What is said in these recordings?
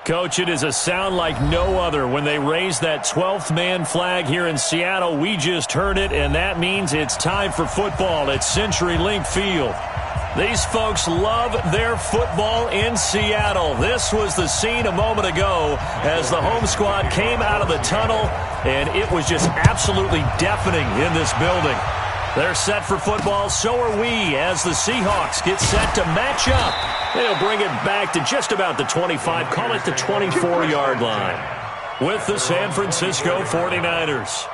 Coach, it is a sound like no other when they raise that 12th man flag here in Seattle. We just heard it, and that means it's time for football at CenturyLink Field. These folks love their football in Seattle. This was the scene a moment ago as the home squad came out of the tunnel, and it was just absolutely deafening in this building. They're set for football, so are we, as the Seahawks get set to match up. They'll bring it back to just about the 25, call it the 24-yard line, with the San Francisco 49ers.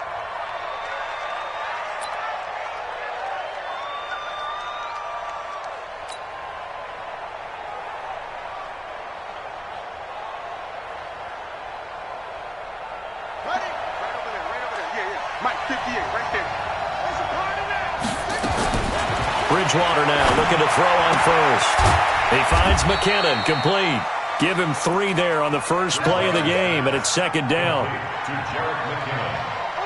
Bridgewater now looking to throw on first. He finds McKinnon, complete. Give him 3 there on the first play of the game, and it's second down.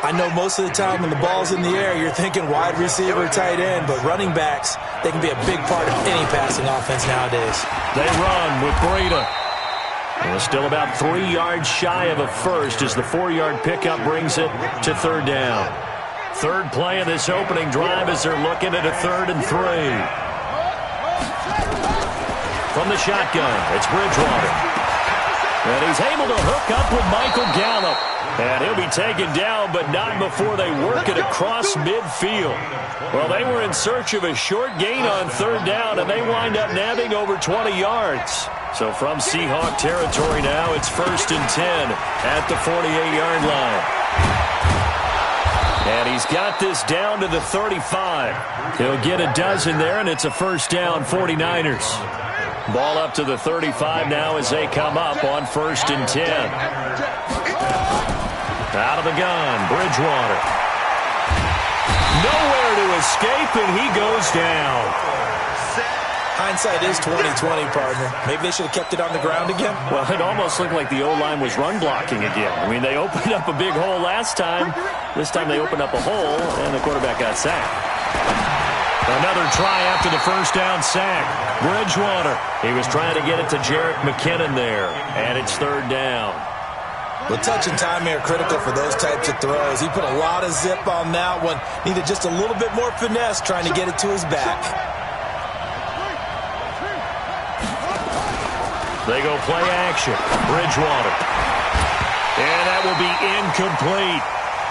I know most of the time when the ball's in the air, you're thinking wide receiver, tight end, but running backs, they can be a big part of any passing offense nowadays. They run with Breida. Well, still about 3 yards shy of a first as the 4-yard pickup brings it to third down. Third play of this opening drive as they're looking at a 3rd and 3. From the shotgun, it's Bridgewater. And he's able to hook up with Michael Gallup. And he'll be taken down, but not before they work it across midfield. Well, they were in search of a short gain on third down, and they wind up nabbing over 20 yards. So from Seahawk territory now, it's 1st and 10 at the 48-yard line. And he's got this down to the 35. He'll get a dozen there, and it's a first down, 49ers. Ball up to the 35 now as they come up on 1st and 10. Out of the gun, Bridgewater. Nowhere to escape, and he goes down. Hindsight is 20/20, partner. Maybe they should have kept it on the ground again. Well, it almost looked like the O-line was run blocking again. I mean, they opened up a big hole last time. This time they opened up a hole, and the quarterback got sacked. Another try after the first down sack. Bridgewater. He was trying to get it to Jerick McKinnon there, and it's third down. Well, touch and timing are critical for those types of throws. He put a lot of zip on that one. Needed just a little bit more finesse trying to get it to his back. They go play action. Bridgewater. And that will be incomplete.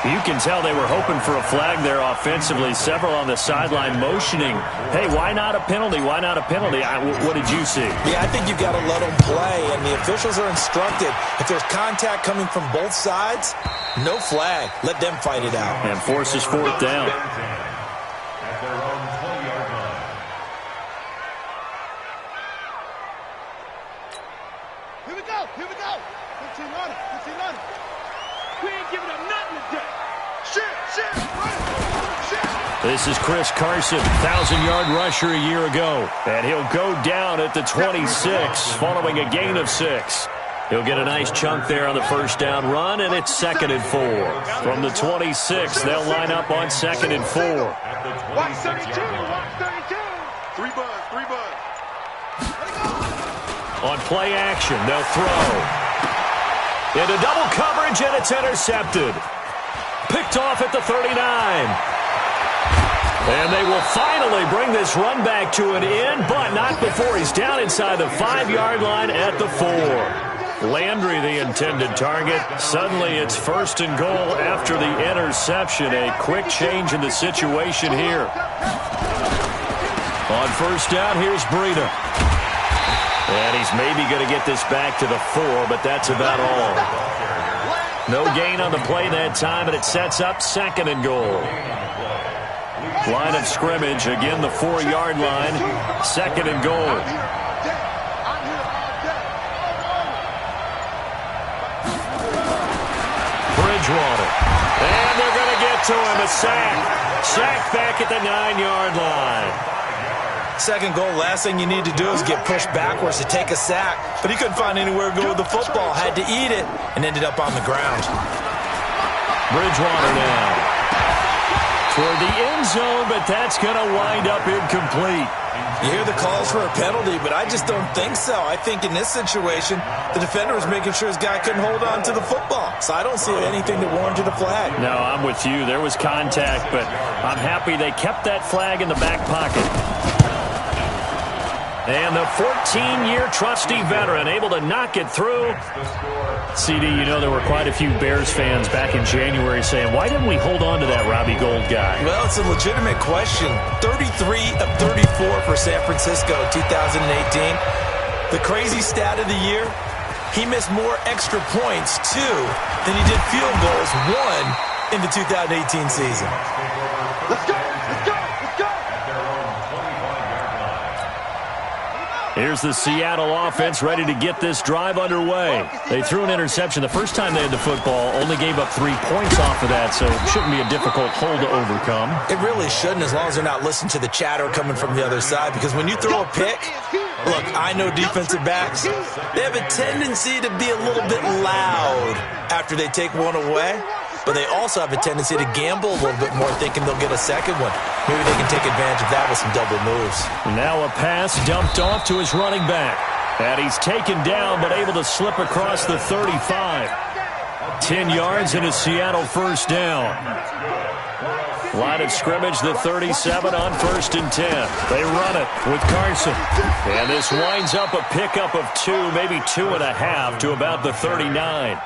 You can tell they were hoping for a flag there offensively. Several on the sideline motioning. Hey, why not a penalty? Why not a penalty? What did you see? Yeah, I think you've got to let them play, and the officials are instructed. If there's contact coming from both sides, no flag. Let them fight it out. And forces 4th down. Here we go. 15 on it. We ain't giving up nothing today. Shit. This is Chris Carson, 1,000-yard rusher a year ago. And he'll go down at the 26 following a gain of 6. He'll get a nice chunk there on the first down run, and it's 2nd and 4. From the 26, they'll line up on 2nd and 4. Watch 32. 3 bud. On play action, they'll throw. Into double coverage, and it's intercepted. Picked off at the 39. And they will finally bring this run back to an end, but not before he's down inside the 5-yard line at the 4. Landry, the intended target. Suddenly, it's 1st and goal after the interception. A quick change in the situation here. On first down, here's Breida. And he's maybe going to get this back to the 4, but that's about all. No gain on the play that time, and it sets up 2nd and goal. Line of scrimmage, again the 4-yard line, 2nd and goal. Bridgewater. And they're going to get to him, a sack. Sack back at the 9-yard line. 2nd goal, last thing you need to do is get pushed backwards to take a sack. But he couldn't find anywhere to go with the football. Had to eat it and ended up on the ground. Bridgewater now. toward the end zone, but that's going to wind up incomplete. You hear the calls for a penalty, but I just don't think so. I think in this situation, the defender was making sure his guy couldn't hold on to the football. So I don't see anything that warranted a flag. No, I'm with you. There was contact, but I'm happy they kept that flag in the back pocket. And the 14-year trusty veteran able to knock it through. CD, you know there were quite a few Bears fans back in January saying, why didn't we hold on to that Robbie Gould guy? Well, it's a legitimate question. 33 of 34 for San Francisco in 2018. The crazy stat of the year, he missed more extra points, 2, than he did field goals, 1, in the 2018 season. Let's go! Let's go! Let's go! Here's the Seattle offense ready to get this drive underway. They threw an interception the first time they had the football, only gave up 3 points off of that, so it shouldn't be a difficult hole to overcome. It really shouldn't, as long as they're not listening to the chatter coming from the other side, because when you throw a pick, look, I know defensive backs, they have a tendency to be a little bit loud after they take one away, but they also have a tendency to gamble a little bit more, thinking they'll get a second one. Maybe they can take advantage of that with some double moves. Now a pass dumped off to his running back. And he's taken down, but able to slip across the 35. 10 yards and a Seattle first down. Line of scrimmage, the 37 on 1st and 10. They run it with Carson. And this winds up a pickup of 2, maybe 2.5 to about the 39.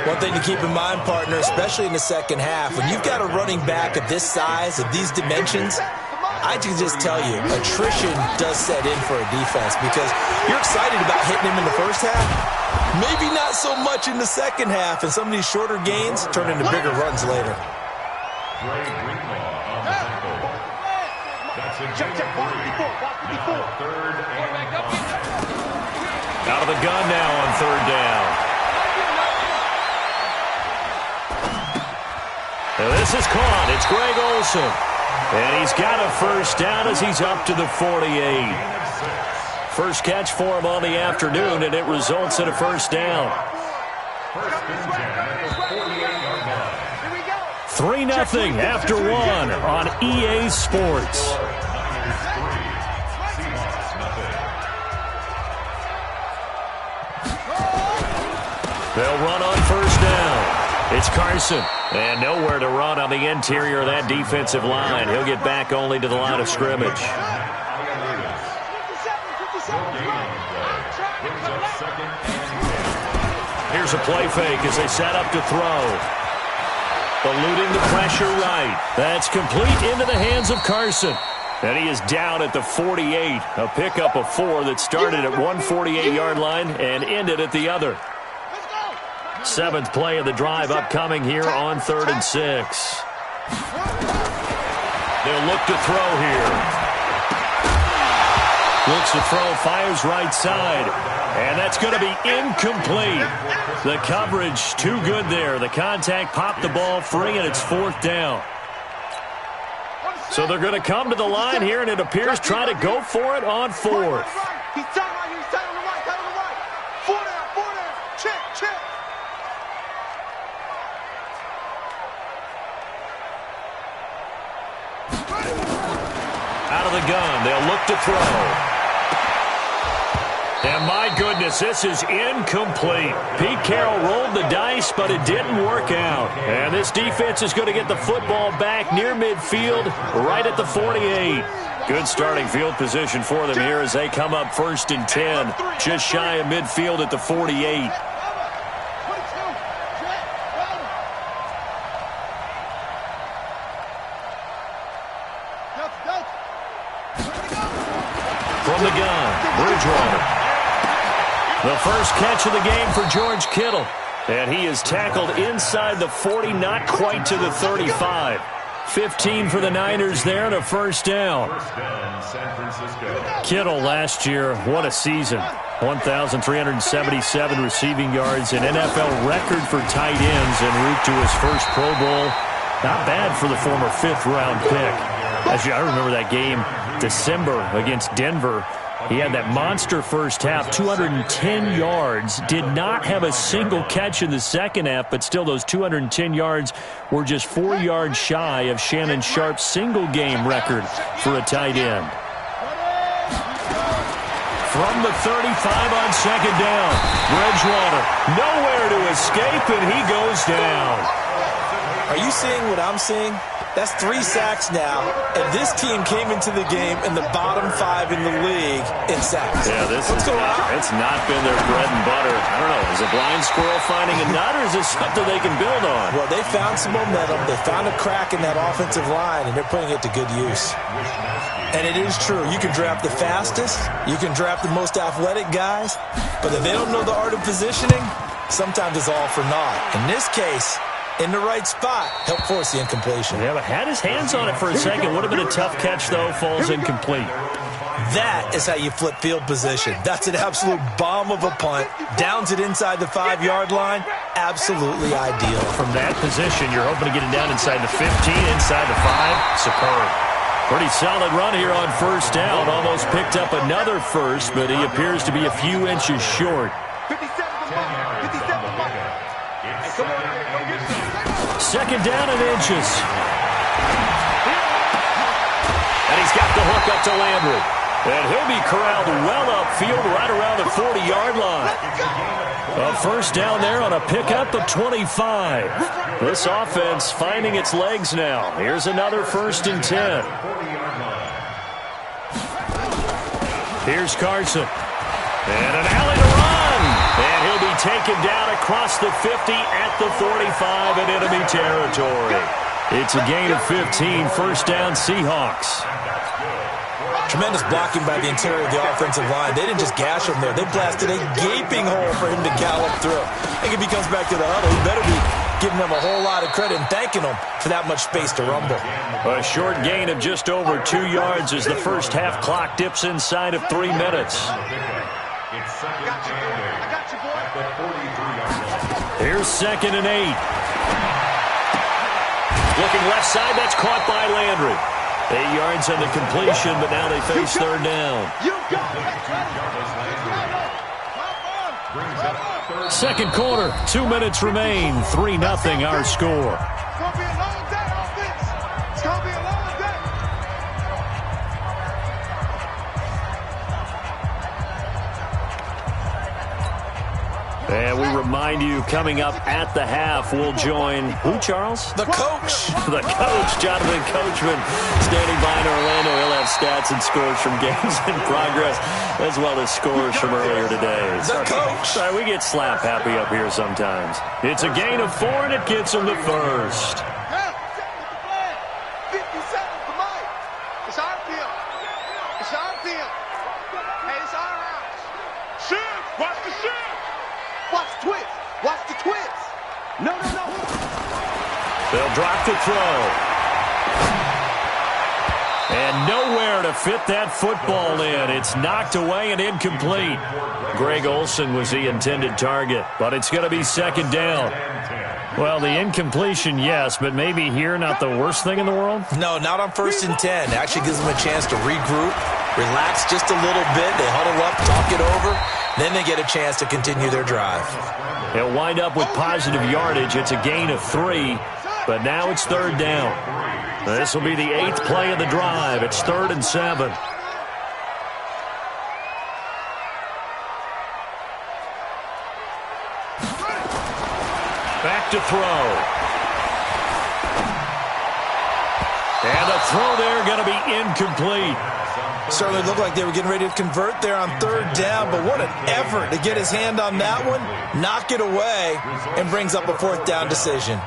One thing to keep in mind, partner, especially in the second half, when you've got a running back of this size, of these dimensions, I can just tell you, attrition does set in for a defense because you're excited about hitting him in the first half, maybe not so much in the second half, and some of these shorter gains turn into bigger runs later. Out of the gun now on 3rd down. And this is caught. It's Greg Olsen. And he's got a first down as he's up to the 48. First catch for him on the afternoon, and it results in a first down. 3-0 after 1 on EA Sports. They'll run on first down. It's Carson. And nowhere to run on the interior of that defensive line. He'll get back only to the line of scrimmage. Here's a play fake as they set up to throw. Eluding the pressure right. That's complete into the hands of Carson. And he is down at the 48. A pickup of 4 that started at 148-yard line and ended at the other. 7th play of the drive upcoming here on 3rd and 6. They'll look to throw here. Looks to throw, fires right side. And that's going to be incomplete. The coverage too good there. The contact popped the ball free, and it's 4th down. So they're going to come to the line here, and it appears try to go for it on 4th. He's tight right here. He's tight on the right. Tight on the right. 4 down. Check, check. Out of the gun, they'll look to throw. And my goodness, this is incomplete. Pete Carroll rolled the dice, but it didn't work out. And this defense is going to get the football back near midfield, right at the 48. Good starting field position for them here as they come up 1st and 10, just shy of midfield at the 48. From the gun, Bridgewater. The first catch of the game for George Kittle. And he is tackled inside the 40, not quite to the 35. 15 for the Niners there and a first down. Kittle last year, what a season. 1,377 receiving yards, an NFL record for tight ends en route to his first Pro Bowl. Not bad for the former 5th-round pick. Actually, I remember that game, December against Denver. He had that monster first half, 210 yards. Did not have a single catch in the second half, but still those 210 yards were just 4 yards shy of Shannon Sharp's single-game record for a tight end. From the 35 on second down, Bridgewater nowhere to escape, and he goes down. Are you seeing what I'm seeing? That's 3 sacks now, and this team came into the game in the bottom 5 in the league in sacks. Yeah, it's not been their bread and butter. I don't know, is a blind squirrel finding a nut, or is this something they can build on? Well, they found some momentum. They found a crack in that offensive line, and they're putting it to good use. And it is true. You can draft the fastest. You can draft the most athletic guys. But if they don't know the art of positioning, sometimes it's all for naught. In this case, in the right spot, help force the incompletion. Yeah, but had his hands on it for a second. Would have been a tough catch, though. Falls incomplete. That is how you flip field position. That's an absolute bomb of a punt. Downs it inside the 5-yard line. Absolutely ideal. From that position, you're hoping to get it down inside the 15, inside the 5. Superb. Pretty solid run here on first down. Almost picked up another first, but he appears to be a few inches short. 2nd down and inches. And he's got the hook up to Landry. And he'll be corralled well upfield right around the 40-yard line. A first down there on a pickup of 25. This offense finding its legs now. Here's another 1st and 10. Here's Carson. And an alley to run. And he'll be taken down across the 50 at the 45 in enemy territory. It's a gain of 15. First down, Seahawks. Tremendous blocking by the interior of the offensive line. They didn't just gash him there. They blasted a gaping hole for him to gallop through. I think if he comes back to the huddle, he better be giving them a whole lot of credit and thanking them for that much space to rumble. A short gain of just over 2 yards as the first half clock dips inside of 3 minutes. Here's 2nd and 8. Looking left side, that's caught by Landry. 8 yards on the completion, but now they face 3rd down. Second quarter, 2 minutes remain. 3-0 our score. It's going to be a long day, offense. It's going to be a long day. And we remind you, coming up at the half, we'll join who, Charles? The coach. The coach, Jonathan Coachman, standing by in Orlando. He'll have stats and scores from games in progress, as well as scores from earlier today. The coach. Sorry, we get slap happy up here sometimes. It's a gain of 4, and it gets him the first. 50 seconds to Mike. It's our field. It's our field. Hey, it's our house. Shift. Watch the shift. Watch the twist. Watch the twist. No. They'll drop the throw. And nowhere to fit that football in. It's knocked away and incomplete. Greg Olsen was the intended target, but it's going to be 2nd down. Well, the incompletion, yes, but maybe here not the worst thing in the world? No, not on 1st and 10. It actually gives them a chance to regroup, relax just a little bit. They huddle up, talk it over. Then they get a chance to continue their drive. They'll wind up with positive yardage. It's a gain of 3, but now it's 3rd down. This will be the 8th play of the drive. It's 3rd and 7. Back to throw. And the throw there going to be incomplete. Certainly looked like they were getting ready to convert there on 3rd down, but what an effort to get his hand on that one, knock it away, and brings up a 4th down decision.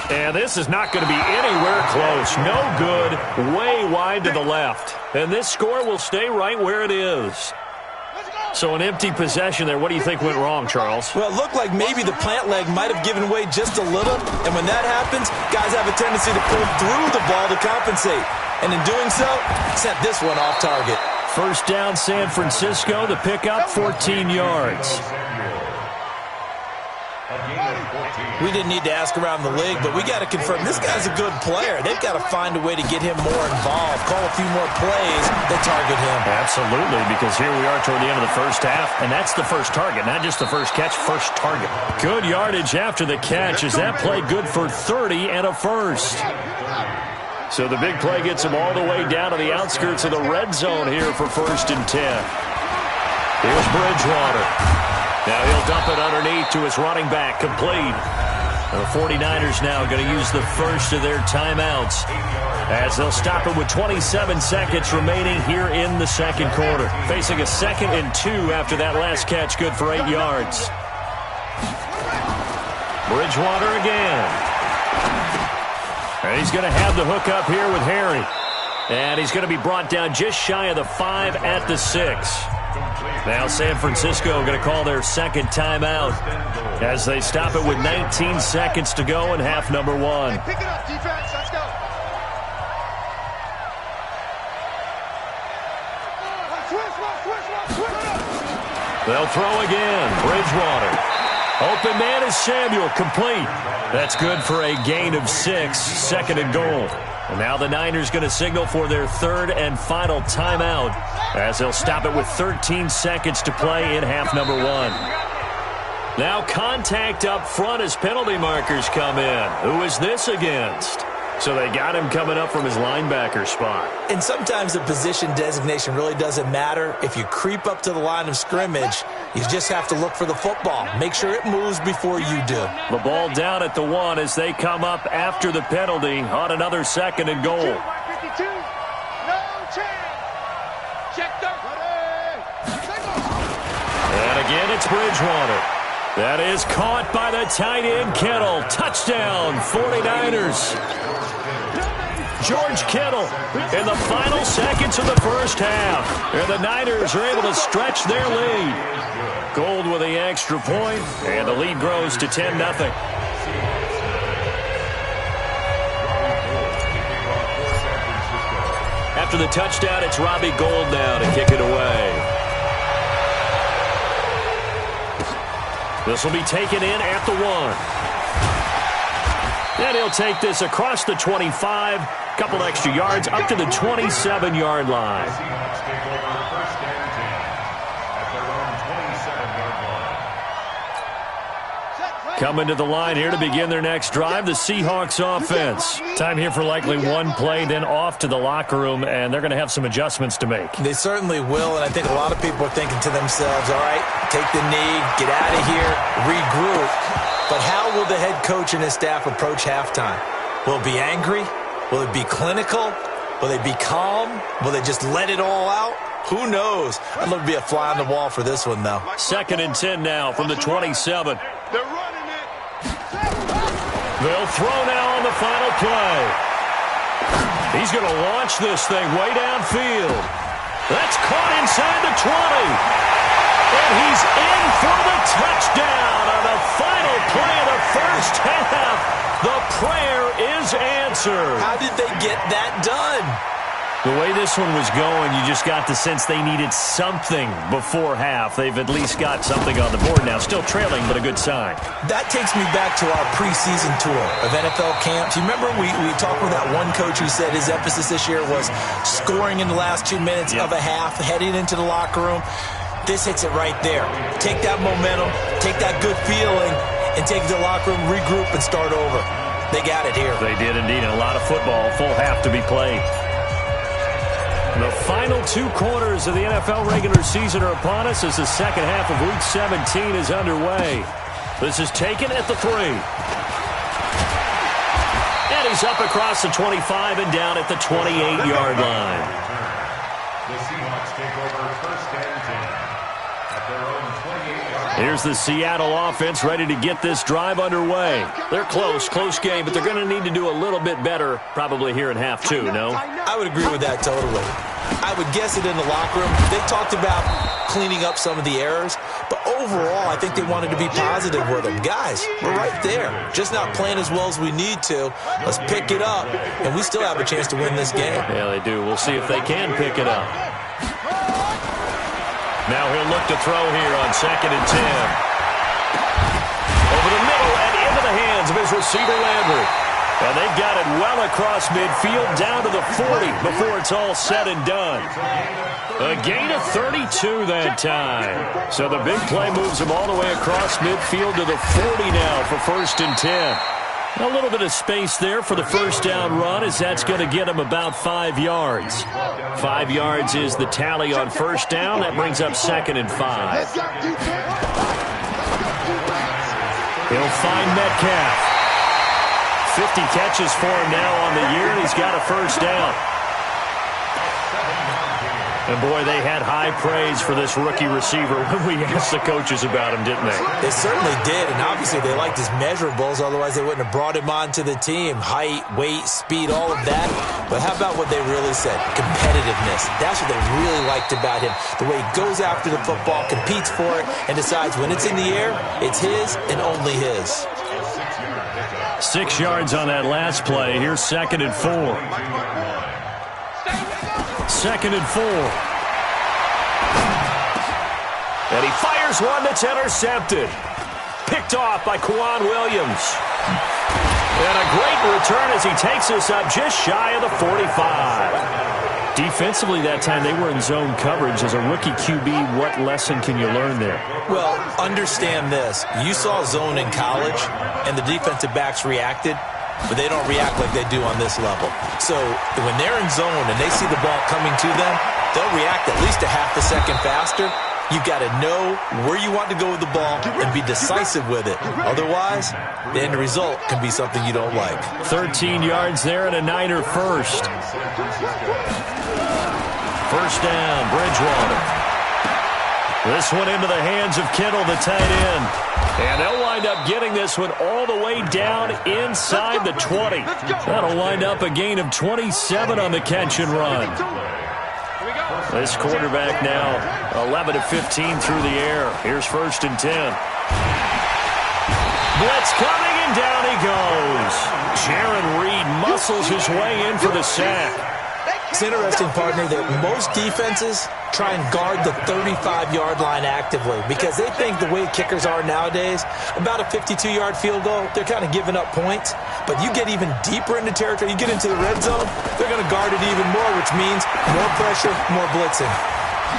And this is not going to be anywhere close. No good, way wide to the left. And this score will stay right where it is. So an empty possession there. What do you think went wrong, Charles? Well, it looked like maybe the plant leg might have given way just a little. And when that happens, guys have a tendency to pull through the ball to compensate. And in doing so, sent this one off target. First down, San Francisco. The pickup, 14 yards. We didn't need to ask around the league, but we got to confirm this guy's a good player. They've got to find a way to get him more involved, call a few more plays that target him. Absolutely, because here we are toward the end of the first half, and that's the first target, not just the first catch, first target. Good yardage after the catch. Is that play good for 30 and a first? So the big play gets him all the way down to the outskirts of the red zone here for 1st and 10. Here's Bridgewater. Now he'll dump it underneath to his running back, complete. The 49ers now going to use the first of their timeouts as they'll stop it with 27 seconds remaining here in the second quarter. Facing a 2nd and 2 after that last catch, good for 8 yards. Bridgewater again. And he's going to have the hook up here with Harry. And he's going to be brought down just shy of the 5 at the 6. Now San Francisco going to call their second timeout as they stop it with 19 seconds to go in half number 1. Hey, pick it up, defense. Let's go. They'll throw again. Bridgewater. Open man is Samuel, complete. That's good for a gain of 6, 2nd and goal. And now the Niners going to signal for their 3rd and final timeout as they'll stop it with 13 seconds to play in half number 1. Now contact up front as penalty markers come in. Who is this against? So they got him coming up from his linebacker spot. And sometimes the position designation really doesn't matter. If you creep up to the line of scrimmage, you just have to look for the football. Make sure it moves before you do. The ball down at the 1 as they come up after the penalty on another 2nd and goal. 52. No chance. Check the And again, it's Bridgewater. That is caught by the tight end, Kittle. Touchdown, 49ers. George Kittle in the final seconds of the first half. And the Niners are able to stretch their lead. Gold with the extra point, and the lead grows to 10-0. After the touchdown, it's Robbie Gould now to kick it away. This will be taken in at the 1. And he'll take this across the 25, couple extra yards up to the 27-yard line. Coming to the line here to begin their next drive, the Seahawks offense. Time here for likely one play, then off to the locker room, and they're going to have some adjustments to make. They certainly will, and I think a lot of people are thinking to themselves, all right, take the knee, get out of here, regroup. But how will the head coach and his staff approach halftime? Will it be angry? Will it be clinical? Will they be calm? Will they just let it all out? Who knows? I'd love to be a fly on the wall for this one, though. 2nd and 10 now from the 27. They're running it. They'll throw now on the final play. He's going to launch this thing way downfield. That's caught inside the 20. And he's in for the touchdown on the final play of the first half. The prayer is answered. How did they get that done? The way this one was going, you just got the sense they needed something before half. They've at least got something on the board now. Still trailing, but a good sign. That takes me back to our preseason tour of NFL camps. You remember we talked with that one coach who said his emphasis this year was scoring in the last 2 minutes of a half, heading into the locker room. This hits it right there. Take that momentum, take that good feeling, and take it to the locker room, regroup, and start over. They got it here. They did indeed. A lot of football, full half to be played. The final 2 quarters of the NFL regular season are upon us as the second half of Week 17 is underway. This is taken at the 3. And he's up across the 25 and down at the 28-yard line. The Seahawks take over 1st and 10 at their own 28-yard line. Here's the Seattle offense ready to get this drive underway. They're close game, but they're going to need to do a little bit better probably here in half 2, no? I would agree with that totally. I would guess it in the locker room. They talked about cleaning up some of the errors, but overall, I think they wanted to be positive with them. Guys, we're right there. Just not playing as well as we need to. Let's pick it up, and we still have a chance to win this game. Yeah, they do. We'll see if they can pick it up. Now he'll look to throw here on 2nd and 10. Over the middle and into the hands of his receiver, Landry. And they've got it well across midfield down to the 40 before it's all said and done. A gain of 32 that time. So the big play moves him all the way across midfield to the 40 now for 1st and 10. A little bit of space there for the first down run, as that's going to get him about 5 yards. 5 yards is the tally on first down. That brings up 2nd and 5. He'll find Metcalf. 50 catches for him now on the year, and he's got a first down. And, boy, they had high praise for this rookie receiver when we asked the coaches about him, didn't they? They certainly did, and obviously they liked his measurables. Otherwise, they wouldn't have brought him onto the team. Height, weight, speed, all of that. But how about what they really said? Competitiveness. That's what they really liked about him. The way he goes after the football, competes for it, and decides when it's in the air, it's his and only his. 6 yards on that last play. Here's 2nd and 4. 2nd and 4. And he fires one that's intercepted. Picked off by Quan Williams. And a great return as he takes us up just shy of the 45. Defensively that time, they were in zone coverage. As a rookie QB, what lesson can you learn there? Well, understand this. You saw zone in college, and the defensive backs reacted, but they don't react like they do on this level. So when they're in zone and they see the ball coming to them, they'll react at least a half a second faster. You've got to know where you want to go with the ball and be decisive with it. Otherwise, the end result can be something you don't like. 13 yards there and a Niner first. First down, Bridgewater. This one into the hands of Kittle, the tight end. And they'll wind up getting this one all the way down inside the 20. That'll wind up a gain of 27 on the catch and run. This quarterback now 11 of 15 through the air. Here's 1st and 10. Blitz coming, and down he goes. Jaron Reed muscles his way in for the sack. It's interesting, partner, that most defenses try and guard the 35-yard line actively because they think the way kickers are nowadays, about a 52-yard field goal, they're kind of giving up points. But you get even deeper into territory, you get into the red zone, they're going to guard it even more, which means more pressure, more blitzing.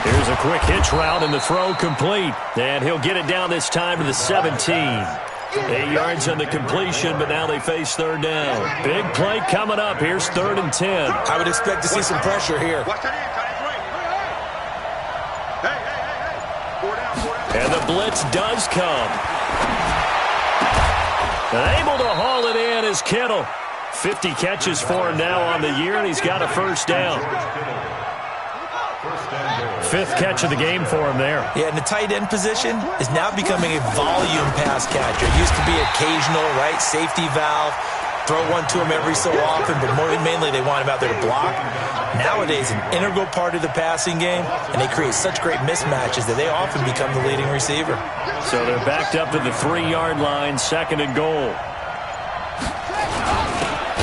Here's a quick hitch route, and the throw complete. And he'll get it down this time to the 17. 8 yards on the completion, but now they face 3rd down. Big play coming up. Here's 3rd and 10. I would expect to see some pressure here. And the blitz does come. Able to haul it in is Kittle. 50 catches for him now on the year, and he's got a first down. 5th catch of the game for him there. Yeah, and the tight end position is now becoming a volume pass catcher. It used to be occasional, right? Safety valve. Throw one to him every so often, but mainly they want him out there to block. Nowadays, an integral part of the passing game, and they create such great mismatches that they often become the leading receiver. So they're backed up to the 3-yard line, 2nd and goal.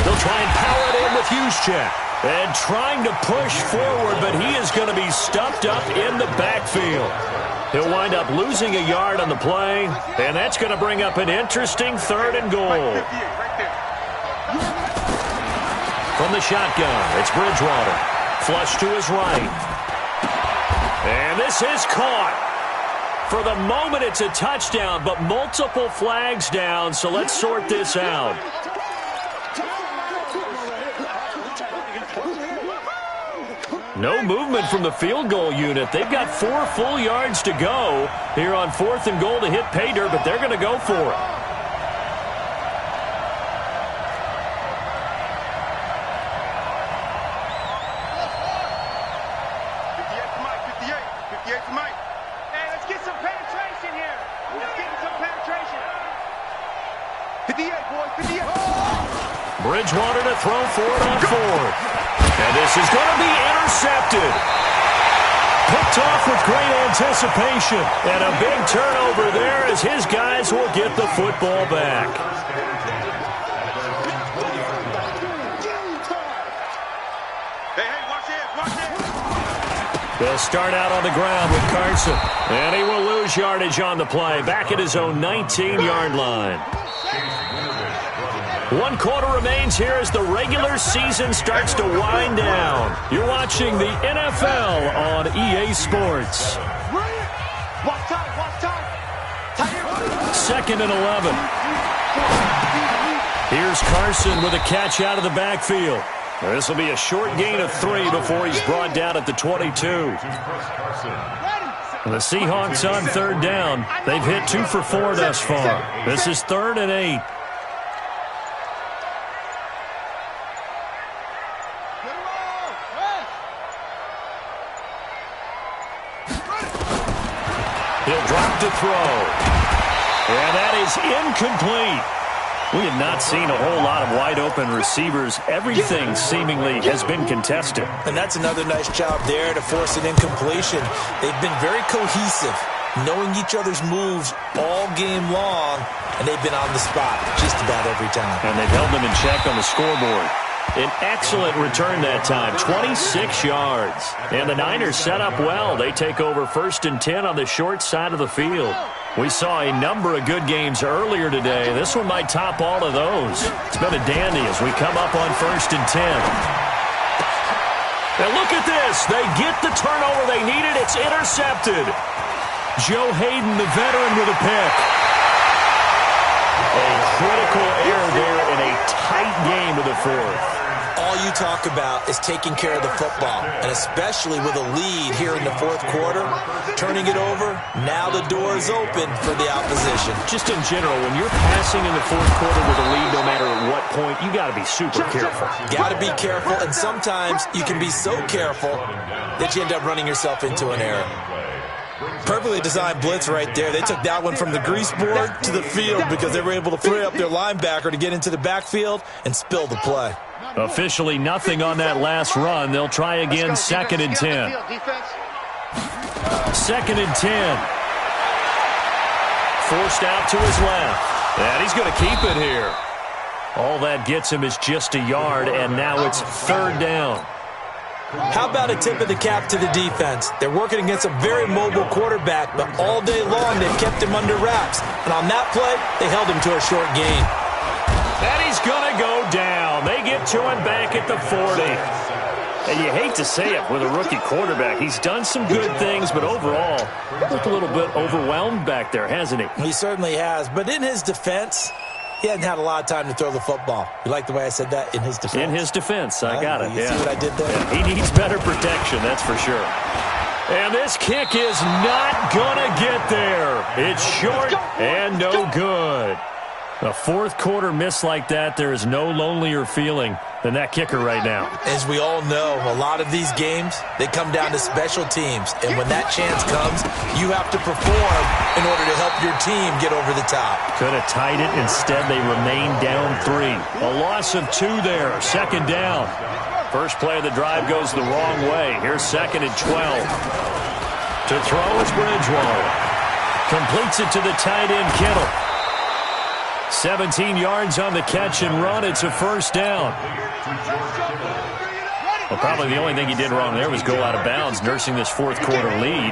They'll try and power it in with Juszczyk. And trying to push forward, but he is going to be stuffed up in the backfield. He'll wind up losing a yard on the play, and that's going to bring up an interesting 3rd and goal. From the shotgun, it's Bridgewater. Flush to his right. And this is caught. For the moment, it's a touchdown, but multiple flags down, so let's sort this out. No movement from the field goal unit. They've got 4 full yards to go here on 4th and goal to hit pay dirt, but they're going to go for it. Bridgewater to throw for it on 4th. And this is going to be intercepted. Picked off with great anticipation. And a big turnover there as his guys will get the football back. They'll start out on the ground with Carson. And he will lose yardage on the play. Back at his own 19-yard line. 1 quarter remains here as the regular season starts to wind down. You're watching the NFL on EA Sports. Second and 11. Here's Carson with a catch out of the backfield. This will be a short gain of 3 before he's brought down at the 22. The Seahawks on third down. They've hit 2 for 4 thus far. This is 3rd and 8. He'll drop to throw. And that is incomplete. We have not seen a whole lot of wide-open receivers. Everything seemingly has been contested. And that's another nice job there to force an incompletion. They've been very cohesive, knowing each other's moves all game long, and they've been on the spot just about every time. And they've held them in check on the scoreboard. An excellent return that time, 26 yards. And the Niners set up well. They take over 1st and 10 on the short side of the field. We saw a number of good games earlier today. This one might top all of those. It's been a dandy as we come up on 1st and 10. And look at this. They get the turnover they needed. It's intercepted. Joe Hayden, the veteran, with a pick. A critical error there in a tight game of the 4th. All you talk about is taking care of the football, and especially with a lead here in the 4th quarter, turning it over, now the door is open for the opposition. Just in general, when you're passing in the 4th quarter with a lead, no matter at what point, you got to be super careful. Got to be careful, and sometimes you can be so careful that you end up running yourself into an error. Perfectly designed blitz right there. They took that one from the grease board to the field because they were able to free up their linebacker to get into the backfield and spill the play. Officially nothing on that last run. They'll try again, 2nd and 10. 2nd and 10. Forced out to his left. And he's going to keep it here. All that gets him is just a yard, and now it's 3rd down. How about a tip of the cap to the defense? They're working against a very mobile quarterback, but all day long they've kept him under wraps. And on that play, they held him to a short gain. And he's going to go down. They get to him back at the 40. And you hate to say it with a rookie quarterback. He's done some good things, but overall, looked a little bit overwhelmed back there, hasn't he? He certainly has. But in his defense, he hadn't had a lot of time to throw the football. You like the way I said that? In his defense? In his defense. I got it. You see what I did there? Yeah, he needs better protection, that's for sure. And this kick is not going to get there. It's short and no good. A 4th quarter miss like that, there is no lonelier feeling than that kicker right now. As we all know, a lot of these games, they come down to special teams. And when that chance comes, you have to perform in order to help your team get over the top. Could have tied it. Instead, they remain down 3. A loss of 2 there. 2nd down. First play of the drive goes the wrong way. Here's 2nd and 12. To throw is Bridgewater. Completes it to the tight end, Kittle. 17 yards on the catch and run. It's a 1st down. Well, probably the only thing he did wrong there was go out of bounds, nursing this 4th quarter lead.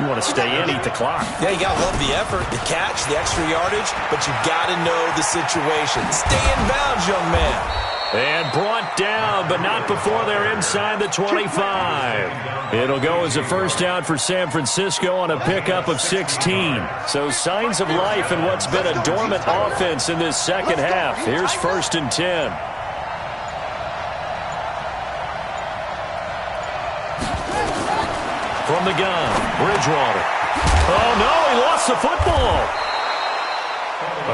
You want to stay in, eat the clock. Yeah, you got to love the effort, the catch, the extra yardage, but you got to know the situation. Stay in bounds, young man. And brought down, but not before they're inside the 25. It'll go as a 1st down for San Francisco on a pickup of 16. So signs of life in what's been a dormant offense in this 2nd half. Here's 1st and 10. From the gun, Bridgewater. Oh, no, he lost the football.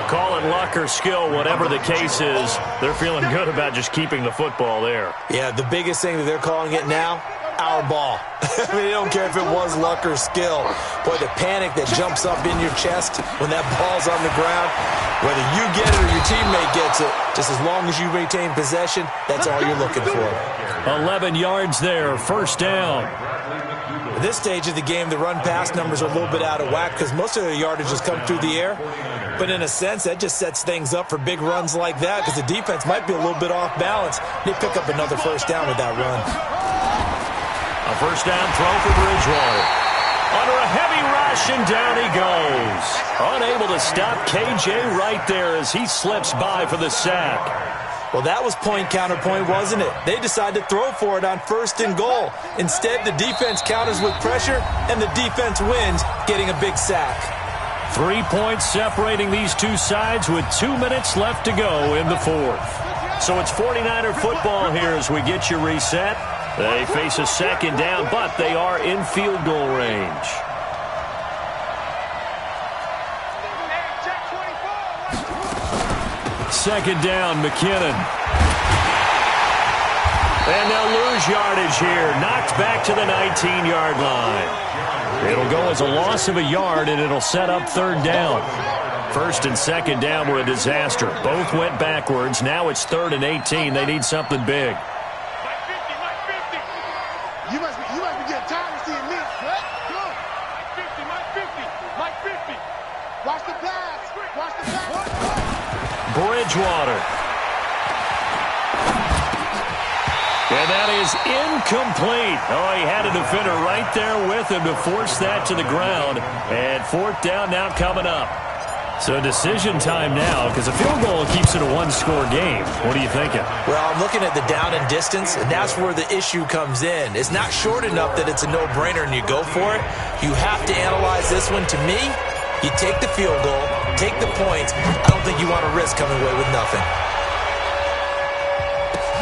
Call it luck or skill, whatever the case is, they're feeling good about just keeping the football there. Yeah, the biggest thing that they're calling it now, our ball. I mean, they don't care if it was luck or skill. Boy, the panic that jumps up in your chest when that ball's on the ground, whether you get it or your teammate gets it, just as long as you retain possession, that's all you're looking for. 11 yards there, 1st down. At this stage of the game, the run-pass numbers are a little bit out of whack because most of their yardage has come through the air. But in a sense, that just sets things up for big runs like that because the defense might be a little bit off balance. They pick up another 1st down with that run. A first down throw for Bridgewater. Under a heavy rush, and down he goes. Unable to stop KJ right there as he slips by for the sack. Well, that was point counterpoint, wasn't it? They decided to throw for it on 1st and goal. Instead, the defense counters with pressure, and the defense wins, getting a big sack. 3 points separating these two sides with 2 minutes left to go in the 4th. So it's 49er football here as we get you reset. They face a second down, but they are in field goal range. Second down, McKinnon. And they'll lose yardage here. Knocked back to the 19-yard line. It'll go as a loss of a yard, and it'll set up 3rd down. 1st and 2nd down were a disaster. Both went backwards. Now it's 3rd and 18. They need something big. You must be getting tired of seeing me. What? Good. Mike 50. Watch the pass. Bridgewater. And that is incomplete. Oh, he had a defender right there with him to force that to the ground. And 4th down now coming up. So decision time now, because a field goal keeps it a one-score game. What are you thinking? Well, I'm looking at the down and distance, and that's where the issue comes in. It's not short enough that it's a no-brainer and you go for it. You have to analyze this one. To me, you take the field goal, take the points. I don't think you want to risk coming away with nothing.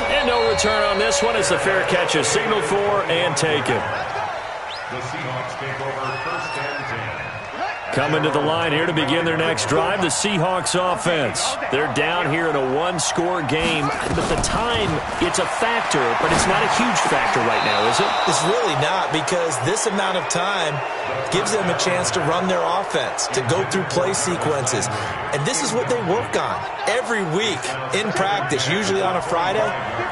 And no return on this one as the fair catch is signaled for and taken. The Seahawks take over 1st and 10. Coming to the line here to begin their next drive, the Seahawks offense. They're down here in a one-score game, but the time, it's a factor, but it's not a huge factor right now, is it? It's really not, because this amount of time gives them a chance to run their offense, to go through play sequences. And this is what they work on every week in practice, usually on a Friday.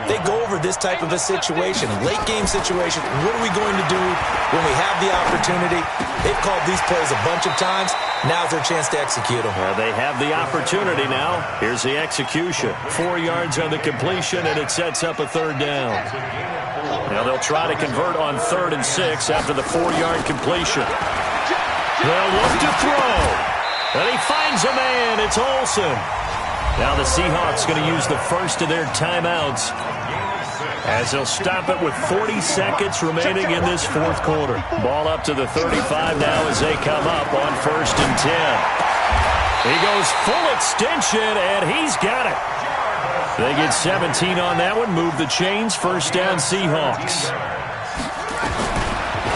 They go over this type of a situation, late game situation. What are we going to do when we have the opportunity? They've called these plays a bunch of times. Now's their chance to execute them. They have the opportunity now. Here's the execution. 4 yards on the completion, and it sets up a 3rd down. Now they'll try to convert on 3rd and 6 after the 4-yard completion. They'll look to throw. And he finds a man. It's Olsen. Now the Seahawks going to use the first of their timeouts as they'll stop it with 40 seconds remaining in this 4th quarter. Ball up to the 35 now as they come up on 1st and 10. He goes full extension, and he's got it. They get 17 on that one, move the chains, 1st down Seahawks.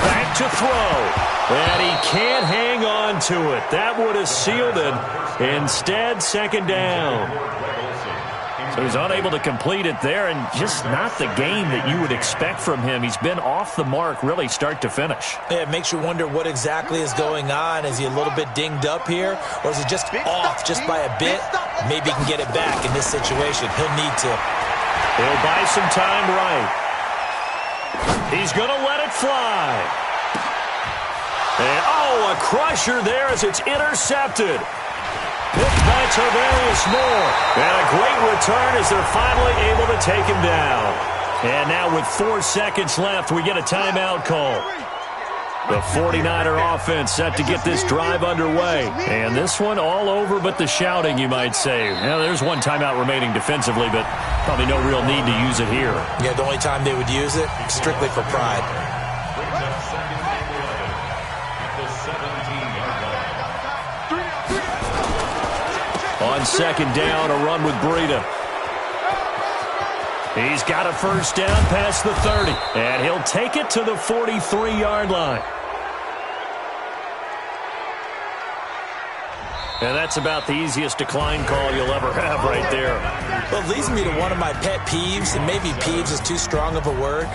Back to throw, and he can't hang on to it. That would have sealed it. Instead, 2nd down. So he's unable to complete it there, and just not the game that you would expect from him. He's been off the mark, really, start to finish. Yeah, it makes you wonder what exactly is going on. Is he a little bit dinged up here, or is he just off just by a bit? Maybe he can get it back in this situation. He'll need to. He'll buy some time right. He's going to let it fly. And, oh, a crusher there as it's intercepted. Picked by Tavarius Moore. And a great return as they're finally able to take him down. And now with 4 seconds left, we get a timeout call. The 49er offense set to get this drive underway. And this one all over but the shouting, you might say. Now, there's one timeout remaining defensively, but probably no real need to use it here. Yeah, the only time they would use it, strictly for pride. On 2nd down, a run with Breida. He's got a 1st down past the 30, and he'll take it to the 43-yard line. And that's about the easiest decline call you'll ever have right there. Well, it leads me to one of my pet peeves, and maybe peeves is too strong of a word,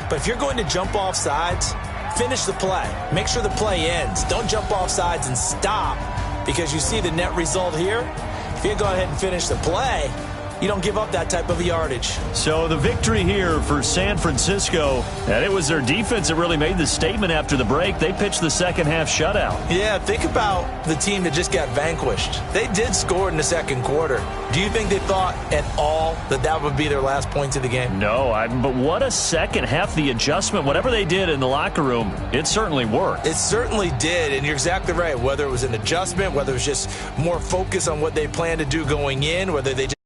but if you're going to jump off sides, finish the play. Make sure the play ends. Don't jump off sides and stop, because you see the net result here. If you go ahead and finish the play, you don't give up that type of yardage. So the victory here for San Francisco, and it was their defense that really made the statement after the break. They pitched the second half shutout. Yeah, think about the team that just got vanquished. They did score in the second quarter. Do you think they thought at all that that would be their last points of the game? No, but what a second half. The adjustment, whatever they did in the locker room, it certainly worked. It certainly did, and you're exactly right. Whether it was an adjustment, whether it was just more focus on what they planned to do going in, whether they just